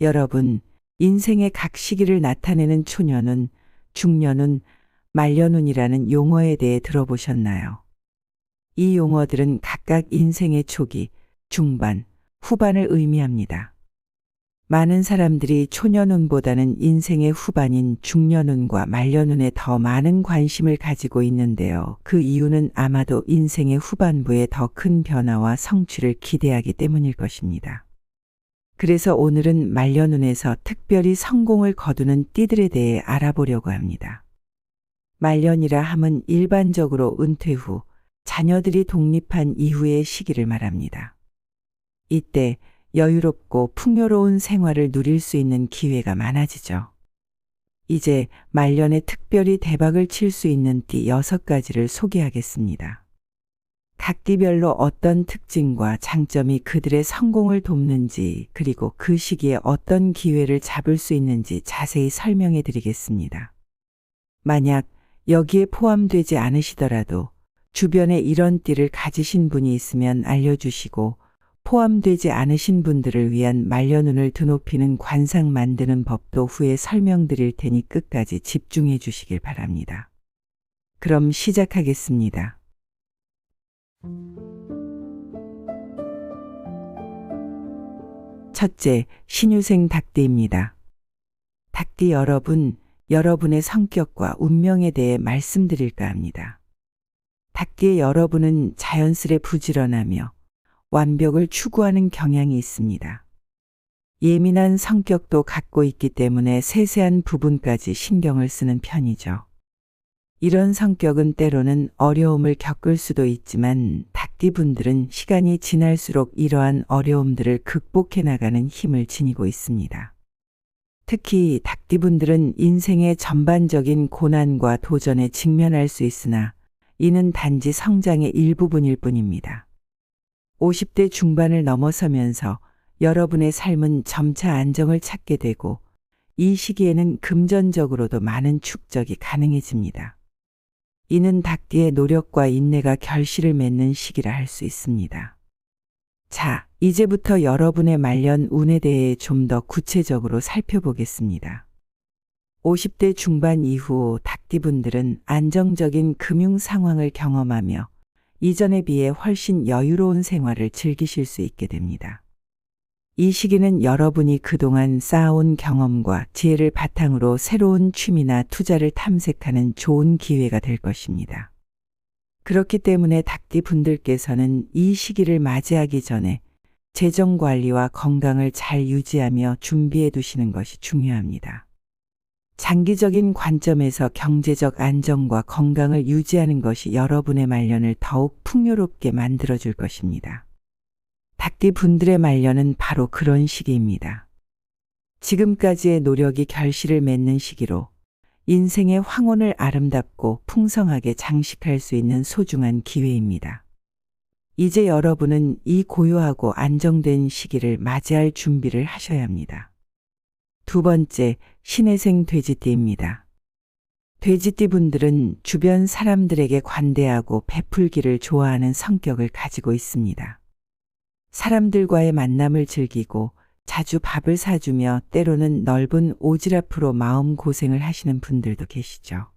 여러분, 인생의 각 시기를 나타내는 초년운, 중년운, 말년운이라는 용어에 대해 들어보셨나요? 이 용어들은 각각 인생의 초기, 중반, 후반을 의미합니다. 많은 사람들이 초년운보다는 인생의 후반인 중년운과 말년운에 더 많은 관심을 가지고 있는데요. 그 이유는 아마도 인생의 후반부에 더 큰 변화와 성취를 기대하기 때문일 것입니다. 그래서 오늘은 말년운에서 특별히 성공을 거두는 띠들에 대해 알아보려고 합니다. 말년이라 함은 일반적으로 은퇴 후 자녀들이 독립한 이후의 시기를 말합니다. 이때 여유롭고 풍요로운 생활을 누릴 수 있는 기회가 많아지죠. 이제 말년에 특별히 대박을 칠 수 있는 띠 6가지를 소개하겠습니다. 각 띠별로 어떤 특징과 장점이 그들의 성공을 돕는지, 그리고 그 시기에 어떤 기회를 잡을 수 있는지 자세히 설명해 드리겠습니다. 만약 여기에 포함되지 않으시더라도 주변에 이런 띠를 가지신 분이 있으면 알려주시고, 포함되지 않으신 분들을 위한 말년운을 드높이는 관상 만드는 법도 후에 설명드릴 테니 끝까지 집중해 주시길 바랍니다. 그럼 시작하겠습니다. 첫째, 신유생 닭띠입니다. 닭띠 여러분, 여러분의 성격과 운명에 대해 말씀드릴까 합니다. 닭띠의 여러분은 자연스레 부지런하며 완벽을 추구하는 경향이 있습니다. 예민한 성격도 갖고 있기 때문에 세세한 부분까지 신경을 쓰는 편이죠. 이런 성격은 때로는 어려움을 겪을 수도 있지만 닭띠분들은 시간이 지날수록 이러한 어려움들을 극복해 나가는 힘을 지니고 있습니다. 특히 닭띠분들은 인생의 전반적인 고난과 도전에 직면할 수 있으나 이는 단지 성장의 일부분일 뿐입니다. 50대 중반을 넘어서면서 여러분의 삶은 점차 안정을 찾게 되고 이 시기에는 금전적으로도 많은 축적이 가능해집니다. 이는 닭띠의 노력과 인내가 결실을 맺는 시기라 할 수 있습니다. 자, 이제부터 여러분의 말년 운에 대해 좀 더 구체적으로 살펴보겠습니다. 50대 중반 이후 닭띠분들은 안정적인 금융 상황을 경험하며 이전에 비해 훨씬 여유로운 생활을 즐기실 수 있게 됩니다. 이 시기는 여러분이 그동안 쌓아온 경험과 지혜를 바탕으로 새로운 취미나 투자를 탐색하는 좋은 기회가 될 것입니다. 그렇기 때문에 닭띠 분들께서는 이 시기를 맞이하기 전에 재정 관리와 건강을 잘 유지하며 준비해 두시는 것이 중요합니다. 장기적인 관점에서 경제적 안정과 건강을 유지하는 것이 여러분의 말년을 더욱 풍요롭게 만들어줄 것입니다. 닭띠 분들의 말년은 바로 그런 시기입니다. 지금까지의 노력이 결실을 맺는 시기로 인생의 황혼을 아름답고 풍성하게 장식할 수 있는 소중한 기회입니다. 이제 여러분은 이 고요하고 안정된 시기를 맞이할 준비를 하셔야 합니다. 두 번째, 신해생 돼지띠입니다. 돼지띠 분들은 주변 사람들에게 관대하고 베풀기를 좋아하는 성격을 가지고 있습니다. 사람들과의 만남을 즐기고 자주 밥을 사주며 때로는 넓은 오지랖으로 마음고생을 하시는 분들도 계시죠.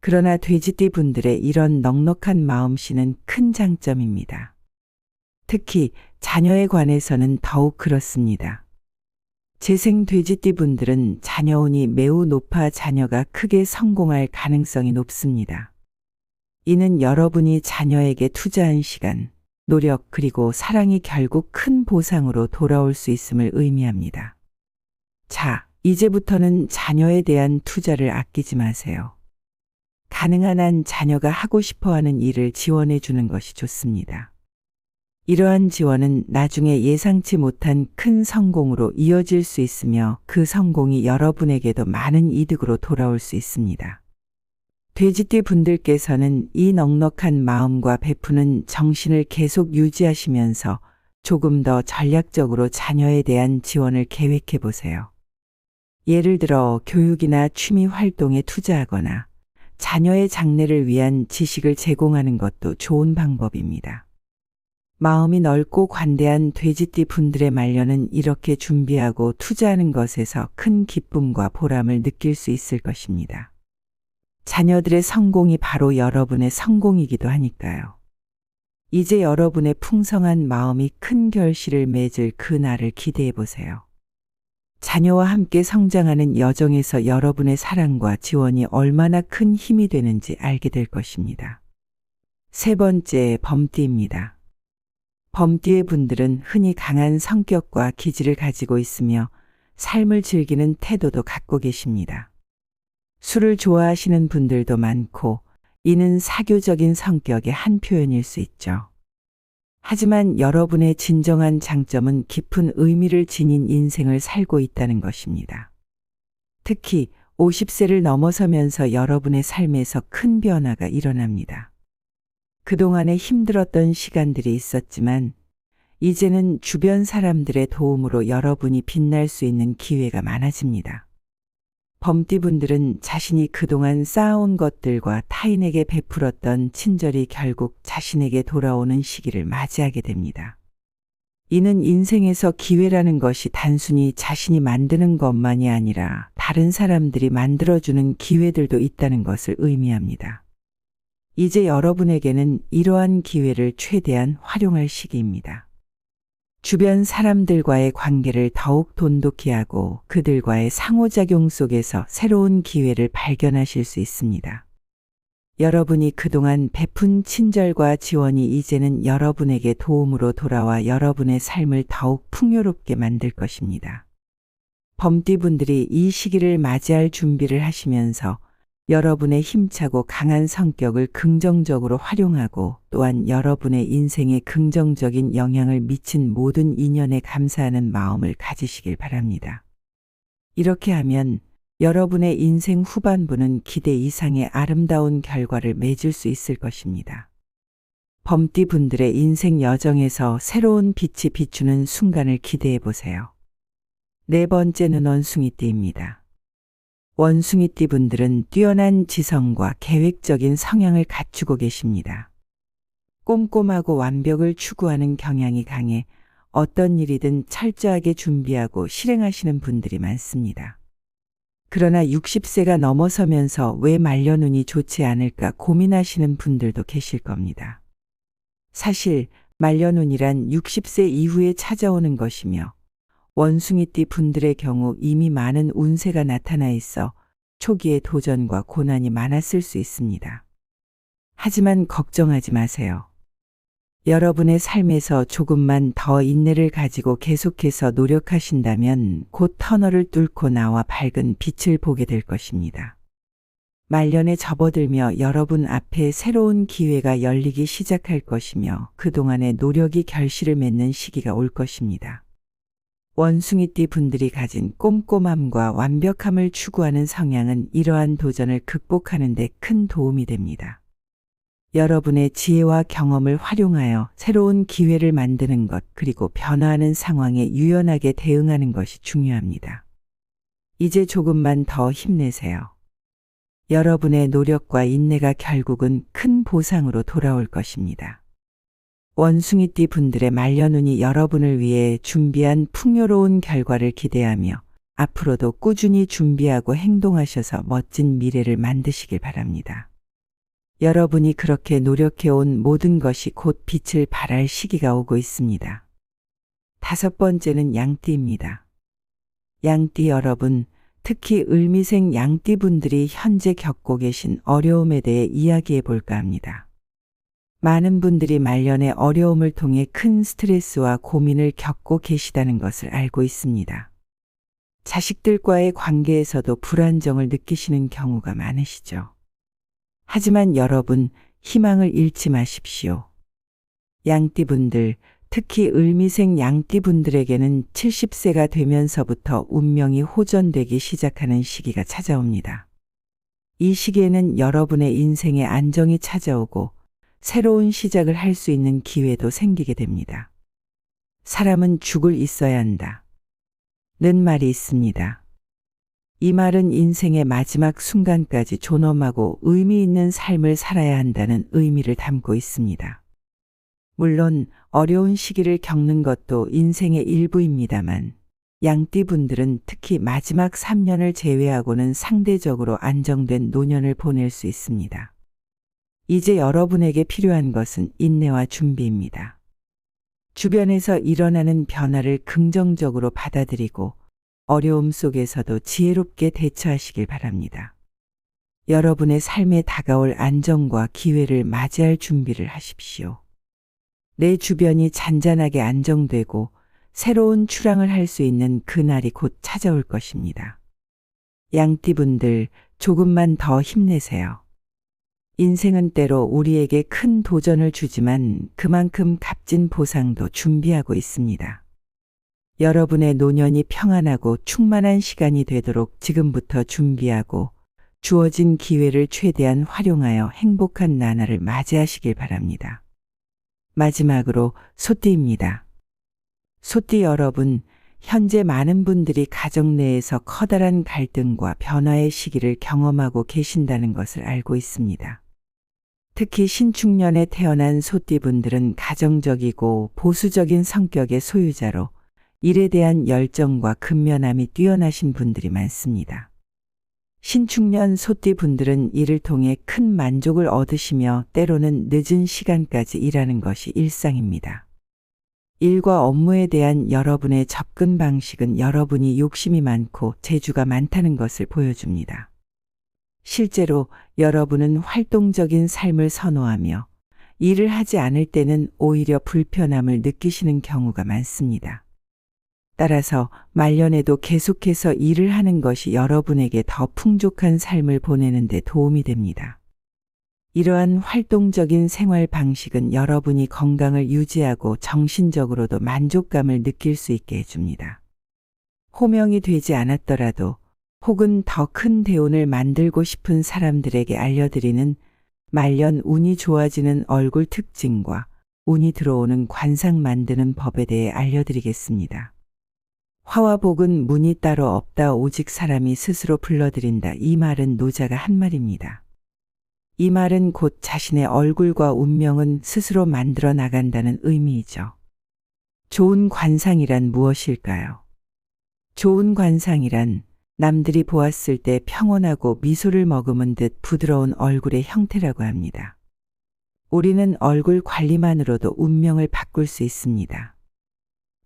그러나 돼지띠 분들의 이런 넉넉한 마음씨는 큰 장점입니다. 특히 자녀에 관해서는 더욱 그렇습니다. 재생 돼지띠 분들은 자녀운이 매우 높아 자녀가 크게 성공할 가능성이 높습니다. 이는 여러분이 자녀에게 투자한 시간, 노력 그리고 사랑이 결국 큰 보상으로 돌아올 수 있음을 의미합니다. 자, 이제부터는 자녀에 대한 투자를 아끼지 마세요. 가능한 한 자녀가 하고 싶어하는 일을 지원해 주는 것이 좋습니다. 이러한 지원은 나중에 예상치 못한 큰 성공으로 이어질 수 있으며 그 성공이 여러분에게도 많은 이득으로 돌아올 수 있습니다. 돼지띠 분들께서는 이 넉넉한 마음과 베푸는 정신을 계속 유지하시면서 조금 더 전략적으로 자녀에 대한 지원을 계획해 보세요. 예를 들어 교육이나 취미 활동에 투자하거나 자녀의 장래를 위한 지식을 제공하는 것도 좋은 방법입니다. 마음이 넓고 관대한 돼지띠 분들의 말년은 이렇게 준비하고 투자하는 것에서 큰 기쁨과 보람을 느낄 수 있을 것입니다. 자녀들의 성공이 바로 여러분의 성공이기도 하니까요. 이제 여러분의 풍성한 마음이 큰 결실을 맺을 그 날을 기대해 보세요. 자녀와 함께 성장하는 여정에서 여러분의 사랑과 지원이 얼마나 큰 힘이 되는지 알게 될 것입니다. 세 번째, 범띠입니다. 범띠의 분들은 흔히 강한 성격과 기질을 가지고 있으며 삶을 즐기는 태도도 갖고 계십니다. 술을 좋아하시는 분들도 많고 이는 사교적인 성격의 한 표현일 수 있죠. 하지만 여러분의 진정한 장점은 깊은 의미를 지닌 인생을 살고 있다는 것입니다. 특히 50세를 넘어서면서 여러분의 삶에서 큰 변화가 일어납니다. 그동안에 힘들었던 시간들이 있었지만 이제는 주변 사람들의 도움으로 여러분이 빛날 수 있는 기회가 많아집니다. 범띠분들은 자신이 그동안 쌓아온 것들과 타인에게 베풀었던 친절이 결국 자신에게 돌아오는 시기를 맞이하게 됩니다. 이는 인생에서 기회라는 것이 단순히 자신이 만드는 것만이 아니라 다른 사람들이 만들어주는 기회들도 있다는 것을 의미합니다. 이제 여러분에게는 이러한 기회를 최대한 활용할 시기입니다. 주변 사람들과의 관계를 더욱 돈독히 하고 그들과의 상호작용 속에서 새로운 기회를 발견하실 수 있습니다. 여러분이 그동안 베푼 친절과 지원이 이제는 여러분에게 도움으로 돌아와 여러분의 삶을 더욱 풍요롭게 만들 것입니다. 범띠분들이 이 시기를 맞이할 준비를 하시면서 여러분의 힘차고 강한 성격을 긍정적으로 활용하고 또한 여러분의 인생에 긍정적인 영향을 미친 모든 인연에 감사하는 마음을 가지시길 바랍니다. 이렇게 하면 여러분의 인생 후반부는 기대 이상의 아름다운 결과를 맺을 수 있을 것입니다. 범띠 분들의 인생 여정에서 새로운 빛이 비추는 순간을 기대해 보세요. 네 번째는 원숭이띠입니다. 원숭이띠 분들은 뛰어난 지성과 계획적인 성향을 갖추고 계십니다. 꼼꼼하고 완벽을 추구하는 경향이 강해 어떤 일이든 철저하게 준비하고 실행하시는 분들이 많습니다. 그러나 60세가 넘어서면서 왜 말년운이 좋지 않을까 고민하시는 분들도 계실 겁니다. 사실 말년운이란 60세 이후에 찾아오는 것이며 원숭이띠 분들의 경우 이미 많은 운세가 나타나 있어 초기에 도전과 고난이 많았을 수 있습니다. 하지만 걱정하지 마세요. 여러분의 삶에서 조금만 더 인내를 가지고 계속해서 노력하신다면 곧 터널을 뚫고 나와 밝은 빛을 보게 될 것입니다. 말년에 접어들며 여러분 앞에 새로운 기회가 열리기 시작할 것이며 그동안의 노력이 결실을 맺는 시기가 올 것입니다. 원숭이띠 분들이 가진 꼼꼼함과 완벽함을 추구하는 성향은 이러한 도전을 극복하는 데 큰 도움이 됩니다. 여러분의 지혜와 경험을 활용하여 새로운 기회를 만드는 것 그리고 변화하는 상황에 유연하게 대응하는 것이 중요합니다. 이제 조금만 더 힘내세요. 여러분의 노력과 인내가 결국은 큰 보상으로 돌아올 것입니다. 원숭이띠 분들의 말년운이 여러분을 위해 준비한 풍요로운 결과를 기대하며 앞으로도 꾸준히 준비하고 행동하셔서 멋진 미래를 만드시길 바랍니다. 여러분이 그렇게 노력해온 모든 것이 곧 빛을 발할 시기가 오고 있습니다. 다섯 번째는 양띠입니다. 양띠 여러분, 특히 을미생 양띠 분들이 현재 겪고 계신 어려움에 대해 이야기해 볼까 합니다. 많은 분들이 말년의 어려움을 통해 큰 스트레스와 고민을 겪고 계시다는 것을 알고 있습니다. 자식들과의 관계에서도 불안정을 느끼시는 경우가 많으시죠. 하지만 여러분, 희망을 잃지 마십시오. 양띠분들, 특히 을미생 양띠분들에게는 70세가 되면서부터 운명이 호전되기 시작하는 시기가 찾아옵니다. 이 시기에는 여러분의 인생에 안정이 찾아오고 새로운 시작을 할 수 있는 기회도 생기게 됩니다. 사람은 죽을 있어야 한다. 는 말이 있습니다. 이 말은 인생의 마지막 순간까지 존엄하고 의미 있는 삶을 살아야 한다는 의미를 담고 있습니다. 물론 어려운 시기를 겪는 것도 인생의 일부입니다만 양띠분들은 특히 마지막 3년을 제외하고는 상대적으로 안정된 노년을 보낼 수 있습니다. 이제 여러분에게 필요한 것은 인내와 준비입니다. 주변에서 일어나는 변화를 긍정적으로 받아들이고 어려움 속에서도 지혜롭게 대처하시길 바랍니다. 여러분의 삶에 다가올 안정과 기회를 맞이할 준비를 하십시오. 내 주변이 잔잔하게 안정되고 새로운 출항을 할 수 있는 그날이 곧 찾아올 것입니다. 양띠분들, 조금만 더 힘내세요. 인생은 때로 우리에게 큰 도전을 주지만 그만큼 값진 보상도 준비하고 있습니다. 여러분의 노년이 평안하고 충만한 시간이 되도록 지금부터 준비하고 주어진 기회를 최대한 활용하여 행복한 나날을 맞이하시길 바랍니다. 마지막으로 소띠입니다. 소띠 여러분, 현재 많은 분들이 가정 내에서 커다란 갈등과 변화의 시기를 경험하고 계신다는 것을 알고 있습니다. 특히 신축년에 태어난 소띠분들은 가정적이고 보수적인 성격의 소유자로 일에 대한 열정과 근면함이 뛰어나신 분들이 많습니다. 신축년 소띠분들은 이를 통해 큰 만족을 얻으시며 때로는 늦은 시간까지 일하는 것이 일상입니다. 일과 업무에 대한 여러분의 접근 방식은 여러분이 욕심이 많고 재주가 많다는 것을 보여줍니다. 실제로 여러분은 활동적인 삶을 선호하며 일을 하지 않을 때는 오히려 불편함을 느끼시는 경우가 많습니다. 따라서 말년에도 계속해서 일을 하는 것이 여러분에게 더 풍족한 삶을 보내는 데 도움이 됩니다. 이러한 활동적인 생활 방식은 여러분이 건강을 유지하고 정신적으로도 만족감을 느낄 수 있게 해줍니다. 호명이 되지 않았더라도 혹은 더 큰 대운을 만들고 싶은 사람들에게 알려드리는 말년 운이 좋아지는 얼굴 특징과 운이 들어오는 관상 만드는 법에 대해 알려드리겠습니다. 화와 복은 문이 따로 없다 오직 사람이 스스로 불러들인다. 이 말은 노자가 한 말입니다. 이 말은 곧 자신의 얼굴과 운명은 스스로 만들어 나간다는 의미이죠. 좋은 관상이란 무엇일까요? 좋은 관상이란 남들이 보았을 때 평온하고 미소를 머금은 듯 부드러운 얼굴의 형태라고 합니다. 우리는 얼굴 관리만으로도 운명을 바꿀 수 있습니다.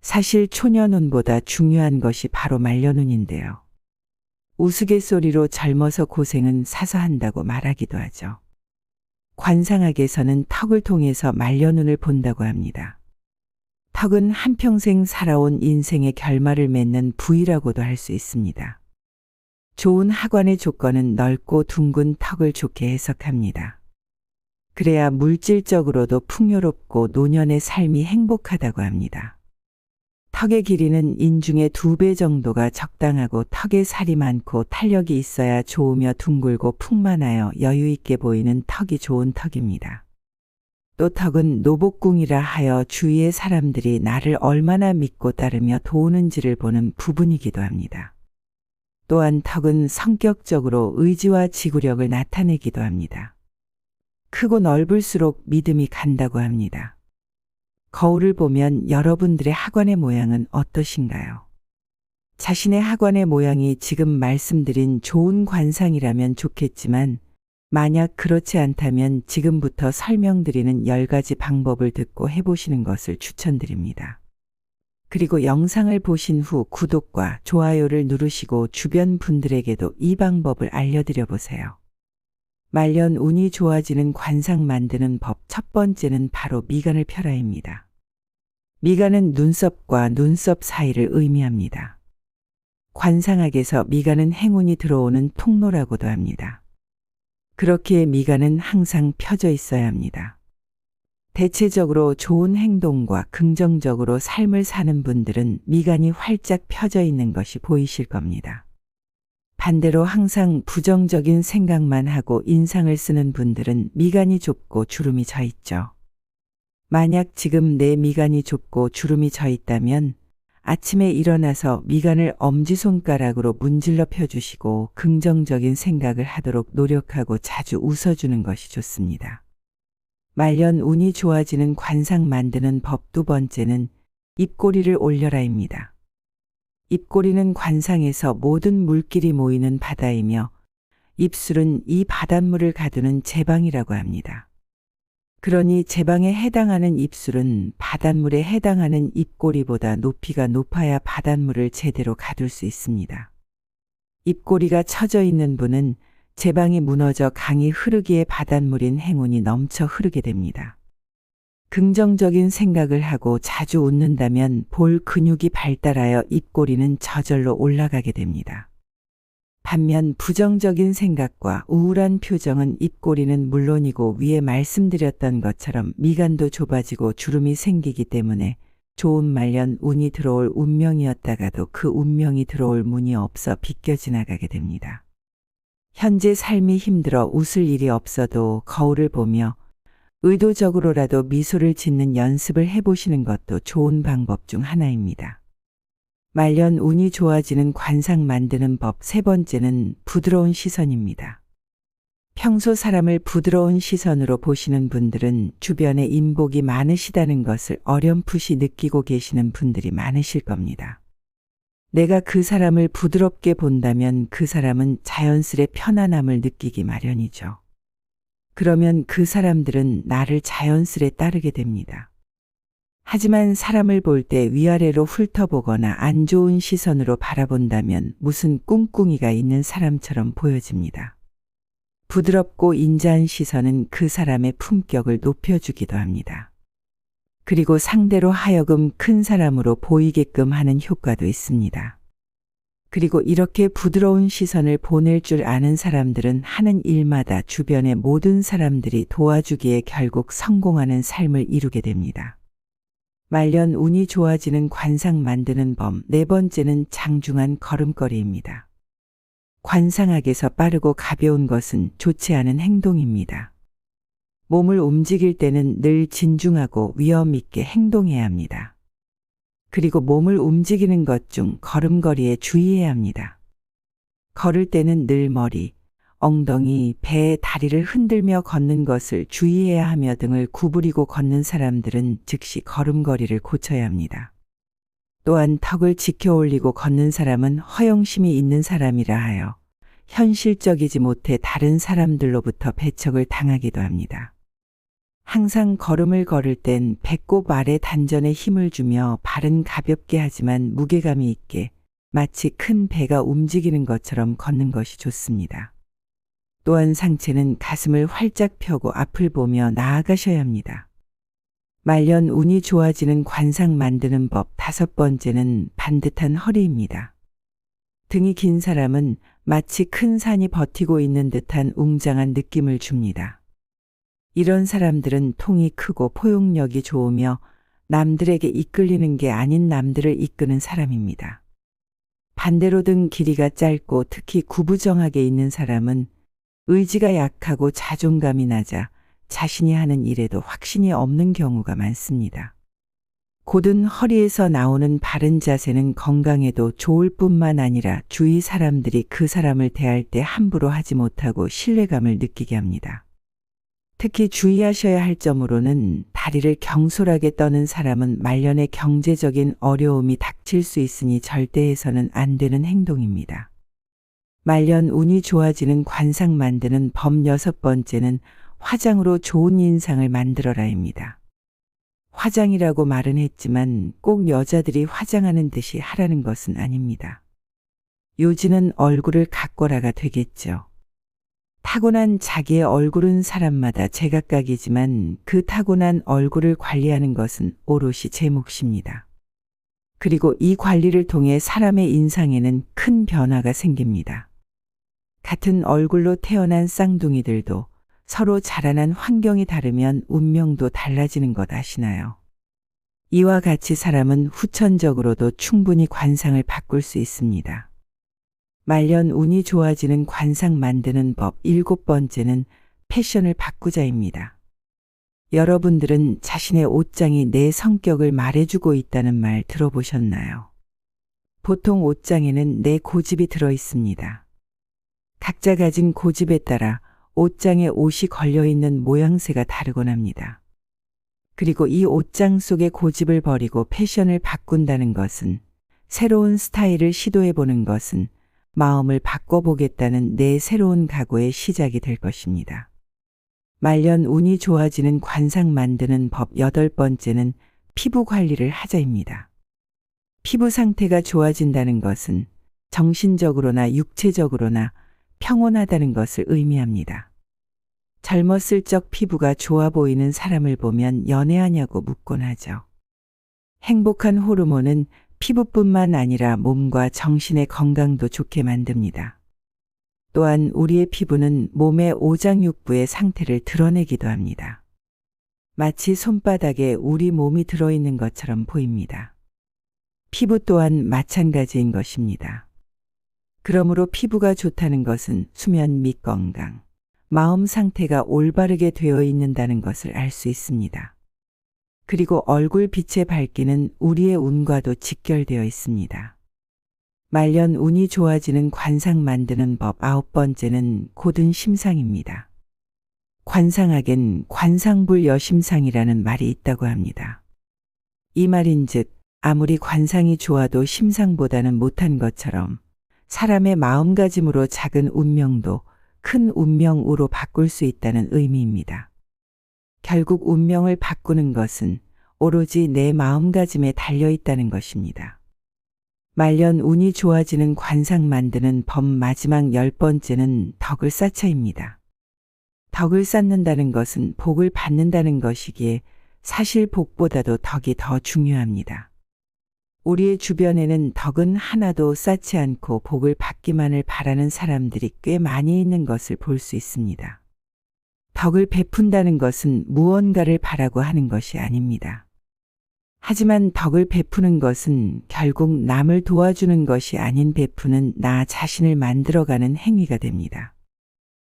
사실 초년운보다 중요한 것이 바로 말년운인데요. 우스갯소리로 젊어서 고생은 사서 한다고 말하기도 하죠. 관상학에서는 턱을 통해서 말년운을 본다고 합니다. 턱은 한평생 살아온 인생의 결말을 맺는 부위라고도 할 수 있습니다. 좋은 하관의 조건은 넓고 둥근 턱을 좋게 해석합니다. 그래야 물질적으로도 풍요롭고 노년의 삶이 행복하다고 합니다. 턱의 길이는 인중의 2배 정도가 적당하고 턱에 살이 많고 탄력이 있어야 좋으며 둥글고 풍만하여 여유 있게 보이는 턱이 좋은 턱입니다. 또 턱은 노복궁이라 하여 주위의 사람들이 나를 얼마나 믿고 따르며 도우는지를 보는 부분이기도 합니다. 또한 턱은 성격적으로 의지와 지구력을 나타내기도 합니다. 크고 넓을수록 믿음이 간다고 합니다. 거울을 보면 여러분들의 하관의 모양은 어떠신가요? 자신의 하관의 모양이 지금 말씀드린 좋은 관상이라면 좋겠지만 만약 그렇지 않다면 지금부터 설명드리는 10가지 방법을 듣고 해보시는 것을 추천드립니다. 그리고 영상을 보신 후 구독과 좋아요를 누르시고 주변 분들에게도 이 방법을 알려드려 보세요. 말년 운이 좋아지는 관상 만드는 법 첫 번째는 바로 미간을 펴라입니다. 미간은 눈썹과 눈썹 사이를 의미합니다. 관상학에서 미간은 행운이 들어오는 통로라고도 합니다. 그렇기에 미간은 항상 펴져 있어야 합니다. 대체적으로 좋은 행동과 긍정적으로 삶을 사는 분들은 미간이 활짝 펴져 있는 것이 보이실 겁니다. 반대로 항상 부정적인 생각만 하고 인상을 쓰는 분들은 미간이 좁고 주름이 져 있죠. 만약 지금 내 미간이 좁고 주름이 져 있다면 아침에 일어나서 미간을 엄지손가락으로 문질러 펴주시고 긍정적인 생각을 하도록 노력하고 자주 웃어주는 것이 좋습니다. 말년 운이 좋아지는 관상 만드는 법 두 번째는 입꼬리를 올려라입니다. 입꼬리는 관상에서 모든 물길이 모이는 바다이며 입술은 이 바닷물을 가두는 제방이라고 합니다. 그러니 제방에 해당하는 입술은 바닷물에 해당하는 입꼬리보다 높이가 높아야 바닷물을 제대로 가둘 수 있습니다. 입꼬리가 처져 있는 분은 제방이 무너져 강이 흐르기에 바닷물인 행운이 넘쳐 흐르게 됩니다. 긍정적인 생각을 하고 자주 웃는다면 볼 근육이 발달하여 입꼬리는 저절로 올라가게 됩니다. 반면 부정적인 생각과 우울한 표정은 입꼬리는 물론이고 위에 말씀드렸던 것처럼 미간도 좁아지고 주름이 생기기 때문에 좋은 말년 운이 들어올 운명이었다가도 그 운명이 들어올 문이 없어 비껴 지나가게 됩니다. 현재 삶이 힘들어 웃을 일이 없어도 거울을 보며 의도적으로라도 미소를 짓는 연습을 해보시는 것도 좋은 방법 중 하나입니다. 말년 운이 좋아지는 관상 만드는 법 세 번째는 부드러운 시선입니다. 평소 사람을 부드러운 시선으로 보시는 분들은 주변에 인복이 많으시다는 것을 어렴풋이 느끼고 계시는 분들이 많으실 겁니다. 내가 그 사람을 부드럽게 본다면 그 사람은 자연스레 편안함을 느끼기 마련이죠. 그러면 그 사람들은 나를 자연스레 따르게 됩니다. 하지만 사람을 볼 때 위아래로 훑어보거나 안 좋은 시선으로 바라본다면 무슨 꿍꿍이가 있는 사람처럼 보여집니다. 부드럽고 인자한 시선은 그 사람의 품격을 높여주기도 합니다. 그리고 상대로 하여금 큰 사람으로 보이게끔 하는 효과도 있습니다. 그리고 이렇게 부드러운 시선을 보낼 줄 아는 사람들은 하는 일마다 주변의 모든 사람들이 도와주기에 결국 성공하는 삶을 이루게 됩니다. 말년 운이 좋아지는 관상 만드는 법 네 번째는 장중한 걸음걸이입니다. 관상학에서 빠르고 가벼운 것은 좋지 않은 행동입니다. 몸을 움직일 때는 늘 진중하고 위험 있게 행동해야 합니다. 그리고 몸을 움직이는 것 중 걸음걸이에 주의해야 합니다. 걸을 때는 늘 머리, 엉덩이, 배, 다리를 흔들며 걷는 것을 주의해야 하며 등을 구부리고 걷는 사람들은 즉시 걸음걸이를 고쳐야 합니다. 또한 턱을 지켜 올리고 걷는 사람은 허영심이 있는 사람이라 하여 현실적이지 못해 다른 사람들로부터 배척을 당하기도 합니다. 항상 걸음을 걸을 땐 배꼽 아래 단전에 힘을 주며 발은 가볍게 하지만 무게감이 있게 마치 큰 배가 움직이는 것처럼 걷는 것이 좋습니다. 또한 상체는 가슴을 활짝 펴고 앞을 보며 나아가셔야 합니다. 말년 운이 좋아지는 관상 만드는 법 다섯 번째는 반듯한 허리입니다. 등이 긴 사람은 마치 큰 산이 버티고 있는 듯한 웅장한 느낌을 줍니다. 이런 사람들은 통이 크고 포용력이 좋으며 남들에게 이끌리는 게 아닌 남들을 이끄는 사람입니다. 반대로 등 길이가 짧고 특히 구부정하게 있는 사람은 의지가 약하고 자존감이 낮아 자신이 하는 일에도 확신이 없는 경우가 많습니다. 곧은 허리에서 나오는 바른 자세는 건강에도 좋을 뿐만 아니라 주위 사람들이 그 사람을 대할 때 함부로 하지 못하고 신뢰감을 느끼게 합니다. 특히 주의하셔야 할 점으로는 다리를 경솔하게 떠는 사람은 말년에 경제적인 어려움이 닥칠 수 있으니 절대 해서는 안 되는 행동입니다. 말년 운이 좋아지는 관상 만드는 법 여섯 번째는 화장으로 좋은 인상을 만들어라입니다. 화장이라고 말은 했지만 꼭 여자들이 화장하는 듯이 하라는 것은 아닙니다. 요지는 얼굴을 가꿔라가 되겠죠. 타고난 자기의 얼굴은 사람마다 제각각이지만 그 타고난 얼굴을 관리하는 것은 오롯이 제 몫입니다. 그리고 이 관리를 통해 사람의 인상에는 큰 변화가 생깁니다. 같은 얼굴로 태어난 쌍둥이들도 서로 자라난 환경이 다르면 운명도 달라지는 것 아시나요? 이와 같이 사람은 후천적으로도 충분히 관상을 바꿀 수 있습니다. 말년 운이 좋아지는 관상 만드는 법 일곱 번째는 패션을 바꾸자입니다. 여러분들은 자신의 옷장이 내 성격을 말해주고 있다는 말 들어보셨나요? 보통 옷장에는 내 고집이 들어 있습니다. 각자 가진 고집에 따라 옷장에 옷이 걸려있는 모양새가 다르곤 합니다. 그리고 이 옷장 속의 고집을 버리고 패션을 바꾼다는 것은, 새로운 스타일을 시도해보는 것은 마음을 바꿔보겠다는 내 새로운 각오의 시작이 될 것입니다. 말년 운이 좋아지는 관상 만드는 법 8번째는 피부 관리를 하자입니다. 피부 상태가 좋아진다는 것은 정신적으로나 육체적으로나 평온하다는 것을 의미합니다. 젊었을 적 피부가 좋아 보이는 사람을 보면 연애하냐고 묻곤 하죠. 행복한 호르몬은 피부뿐만 아니라 몸과 정신의 건강도 좋게 만듭니다. 또한 우리의 피부는 몸의 오장육부의 상태를 드러내기도 합니다. 마치 손바닥에 우리 몸이 들어있는 것처럼 보입니다. 피부 또한 마찬가지인 것입니다. 그러므로 피부가 좋다는 것은 수면 및 건강, 마음 상태가 올바르게 되어 있는다는 것을 알 수 있습니다. 그리고 얼굴 빛의 밝기는 우리의 운과도 직결되어 있습니다. 말년 운이 좋아지는 관상 만드는 법 9번째는 고든 심상입니다. 관상학엔 관상불 여심상이라는 말이 있다고 합니다. 이 말인즉 아무리 관상이 좋아도 심상보다는 못한 것처럼 사람의 마음가짐으로 작은 운명도 큰 운명으로 바꿀 수 있다는 의미입니다. 결국 운명을 바꾸는 것은 오로지 내 마음가짐에 달려있다는 것입니다. 말년 운이 좋아지는 관상 만드는 법 마지막 10번째는 덕을 쌓자입니다. 덕을 쌓는다는 것은 복을 받는다는 것이기에 사실 복보다도 덕이 더 중요합니다. 우리의 주변에는 덕은 하나도 쌓지 않고 복을 받기만을 바라는 사람들이 꽤 많이 있는 것을 볼 수 있습니다. 덕을 베푼다는 것은 무언가를 바라고 하는 것이 아닙니다. 하지만 덕을 베푸는 것은 결국 남을 도와주는 것이 아닌 베푸는 나 자신을 만들어가는 행위가 됩니다.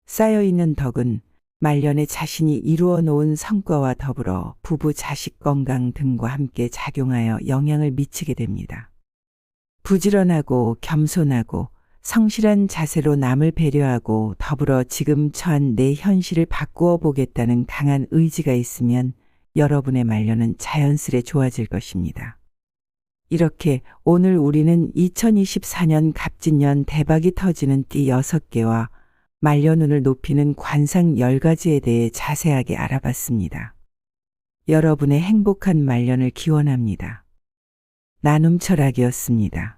쌓여있는 덕은 말년에 자신이 이루어 놓은 성과와 더불어 부부 자식 건강 등과 함께 작용하여 영향을 미치게 됩니다. 부지런하고 겸손하고 성실한 자세로 남을 배려하고 더불어 지금 처한 내 현실을 바꾸어 보겠다는 강한 의지가 있으면 여러분의 말년은 자연스레 좋아질 것입니다. 이렇게 오늘 우리는 2024년 갑진년 대박이 터지는 띠 6개와 말년운을 높이는 관상 10가지에 대해 자세하게 알아봤습니다. 여러분의 행복한 말년을 기원합니다. 나눔 철학이었습니다.